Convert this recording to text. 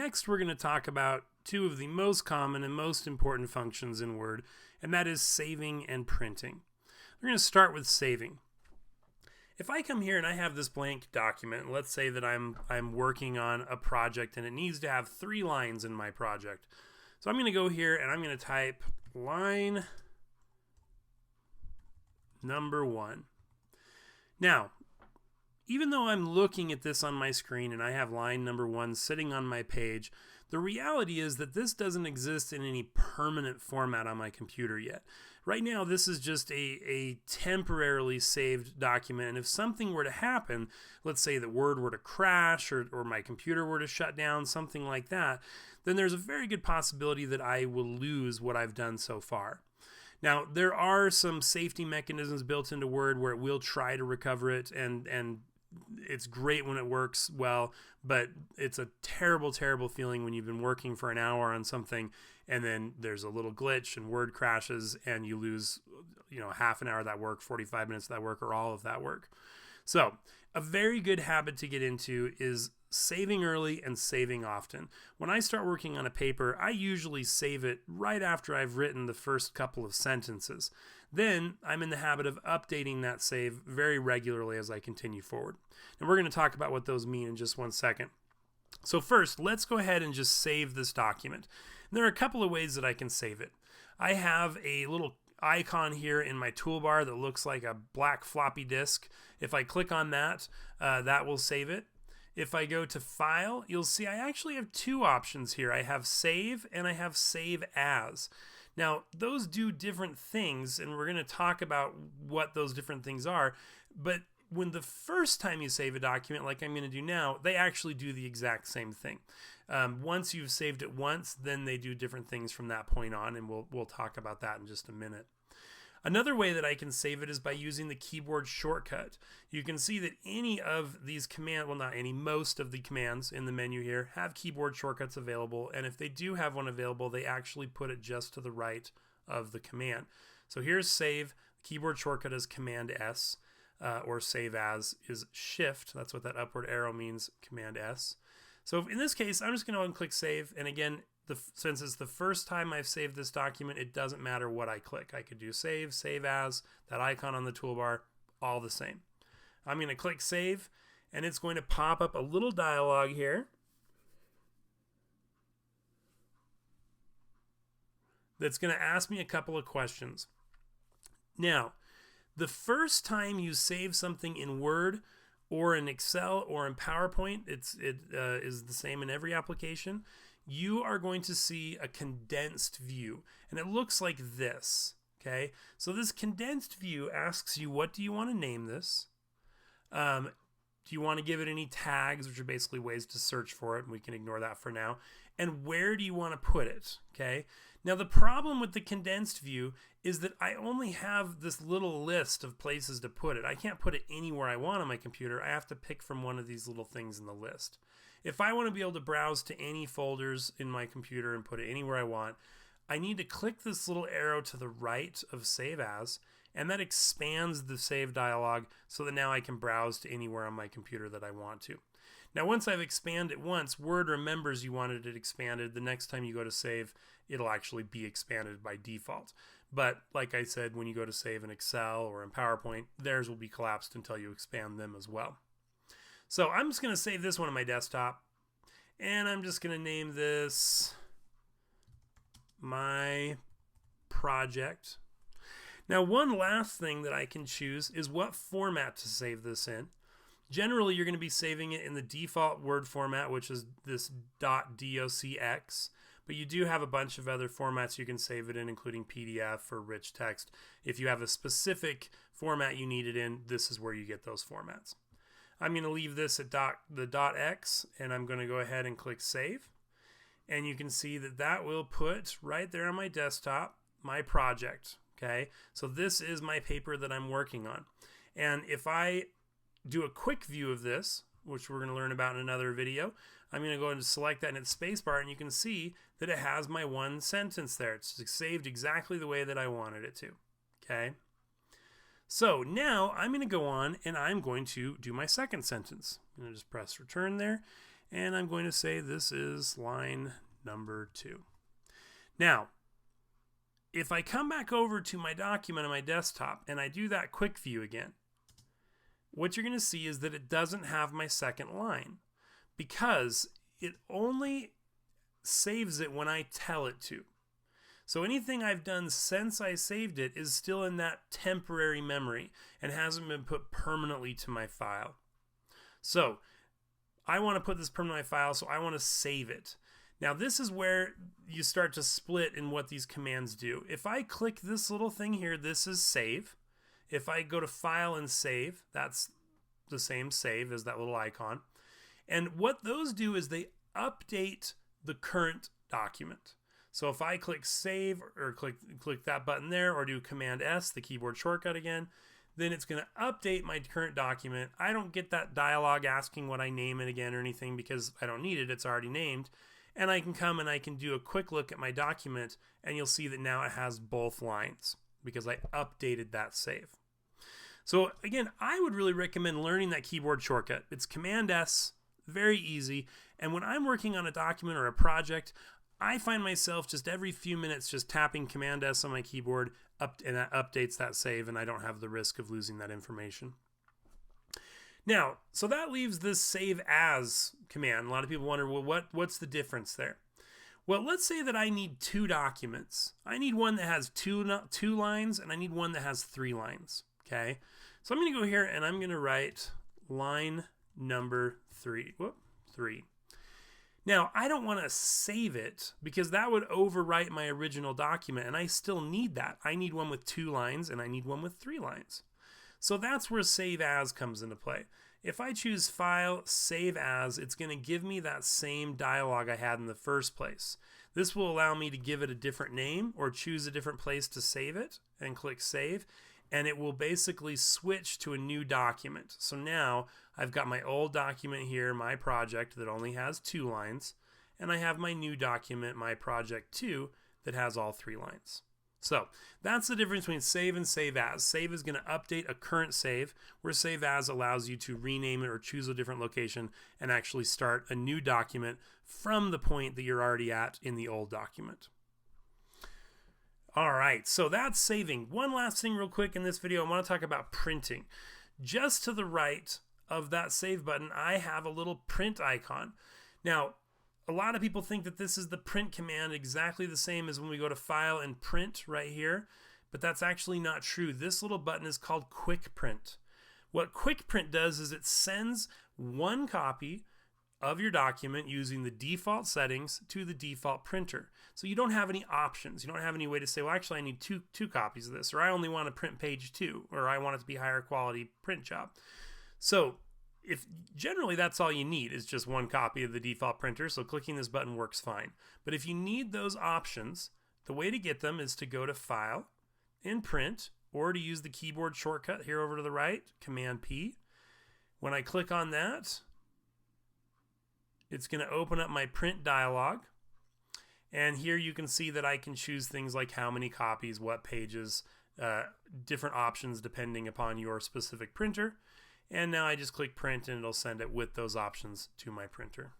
Next, we're going to talk about two of the most common and most important functions in Word, and that is saving and printing. We're going to start with saving. If I come here and I have this blank document, let's say that I'm working on a project and it needs to have 3 lines in my project. So I'm going to go here and I'm going to type line number 1. Now, even though I'm looking at this on my screen and I have line number 1 sitting on my page, the reality is that this doesn't exist in any permanent format on my computer yet. Right now, this is just a temporarily saved document, and if something were to happen, let's say that Word were to crash or my computer were to shut down, something like that, then there's a very good possibility that I will lose what I've done so far. Now, there are some safety mechanisms built into Word where it will try to recover it, and it's great when it works well, but it's a terrible, terrible feeling when you've been working for an hour on something and then there's a little glitch and Word crashes and you lose, half an hour of that work, 45 minutes of that work, or all of that work. So a very good habit to get into is saving early and saving often. When I start working on a paper, I usually save it right after I've written the first couple of sentences. Then I'm in the habit of updating that save very regularly as I continue forward. And we're going to talk about what those mean in just one second. So first, let's go ahead and just save this document. And there are a couple of ways that I can save it. I have a little icon here in my toolbar that looks like a black floppy disk. If I click on that, that will save it. If I go to File, you'll see I actually have 2 options here. I have Save and I have Save As. Now, those do different things, and we're going to talk about what those different things are. But when the first time you save a document, like I'm going to do now, they actually do the exact same thing. Once you've saved it once, then they do different things from that point on, and we'll talk about that in just a minute. Another way that I can save it is by using the keyboard shortcut. You can see that any of these commands, well, not any, most of the commands in the menu here have keyboard shortcuts available, and if they do have one available, they actually put it just to the right of the command. So here's Save. The keyboard shortcut is Command S, or Save As is Shift. That's what that upward arrow means, Command S. So in this case, I'm just going to go and click Save, and again, since it's the first time I've saved this document, it doesn't matter what I click. I could do Save, Save As, that icon on the toolbar, all the same. I'm going to click Save, and it's going to pop up a little dialog here that's going to ask me a couple of questions. Now, the first time you save something in Word or in Excel or in PowerPoint, it is the same in every application. You are going to see a condensed view, and it looks like this. Okay, so this condensed view asks you, what do you want to name this? Do you want to give it any tags, which are basically ways to search for it, and we can ignore that for now. And where do you want to put it? Okay, now the problem with the condensed view is that I only have this little list of places to put it. I can't put it anywhere I want on my computer. I have to pick from one of these little things in the list. If I want to be able to browse to any folders in my computer and put it anywhere I want, I need to click this little arrow to the right of Save As, and that expands the save dialog so that now I can browse to anywhere on my computer that I want to. Now, once I've expanded it once, Word remembers you wanted it expanded. The next time you go to save, it'll actually be expanded by default. But like I said, when you go to save in Excel or in PowerPoint, theirs will be collapsed until you expand them as well. So I'm just going to save this one on my desktop, and I'm just going to name this my project. Now, one last thing that I can choose is what format to save this in. Generally, you're going to be saving it in the default Word format, which is this .docx, but you do have a bunch of other formats you can save it in, including PDF or rich text. If you have a specific format you need it in, this is where you get those formats. I'm going to leave this at the .x, and I'm going to go ahead and click Save. And you can see that that will put right there on my desktop my project. Okay, so this is my paper that I'm working on. And if I do a quick view of this, which we're going to learn about in another video, I'm going to go and select that in its spacebar, and you can see that it has my one sentence there. It's saved exactly the way that I wanted it to. Okay. So now I'm going to go on and I'm going to do my second sentence. I'm going to just press return there. and I'm going to say this is line number 2. Now, if I come back over to my document on my desktop and I do that quick view again, what you're going to see is that it doesn't have my second line because it only saves it when I tell it to. So anything I've done since I saved it is still in that temporary memory and hasn't been put permanently to my file. So I want to put this permanently to my file, so I want to save it. Now this is where you start to split in what these commands do. If I click this little thing here, this is save. If I go to file and save, that's the same save as that little icon. And what those do is they update the current document. So if I click save or click that button there or do Command S, the keyboard shortcut again, then it's going to update my current document. I don't get that dialog asking what I name it again or anything because I don't need it. It's already named. And I can come and I can do a quick look at my document and you'll see that now it has both lines because I updated that save. So again, I would really recommend learning that keyboard shortcut. It's Command S, very easy. And when I'm working on a document or a project, I find myself just every few minutes just tapping Command S on my keyboard and that updates that save and I don't have the risk of losing that information. Now, so that leaves this save as command. A lot of people wonder, well, what's the difference there? Well, let's say that I need 2 documents. I need one that has two lines and I need one that has 3 lines. Okay, so I'm going to go here and I'm going to write line number 3. 3. Now, I don't want to save it because that would overwrite my original document and I still need that. I need one with 2 lines and I need one with 3 lines. So that's where save as comes into play. If I choose file, save as, it's going to give me that same dialog I had in the first place. This will allow me to give it a different name or choose a different place to save it and click save. And it will basically switch to a new document. So now I've got my old document here, my project, that only has 2 lines, and I have my new document, my project 2, that has all 3 lines. So that's the difference between save and save as. Save is going to update a current save, where save as allows you to rename it or choose a different location and actually start a new document from the point that you're already at in the old document. All right, so that's saving. One last thing real quick in this video, I want to talk about printing. Just to the right of that save button, I have a little print icon. Now, a lot of people think that this is the print command, exactly the same as when we go to file and print right here, but that's actually not true. This little button is called quick print. What quick print does is it sends one copy of your document using the default settings to the default printer. So you don't have any options. You don't have any way to say, well, actually, I need two copies of this, or I only want to print page 2, or I want it to be higher quality print job. So if generally that's all you need is just one copy of the default printer, so clicking this button works fine. But if you need those options, the way to get them is to go to File and Print, or to use the keyboard shortcut here over to the right, Command P. When I click on that, it's going to open up my print dialog. And here you can see that I can choose things like how many copies, what pages, different options depending upon your specific printer. And now I just click print and it'll send it with those options to my printer.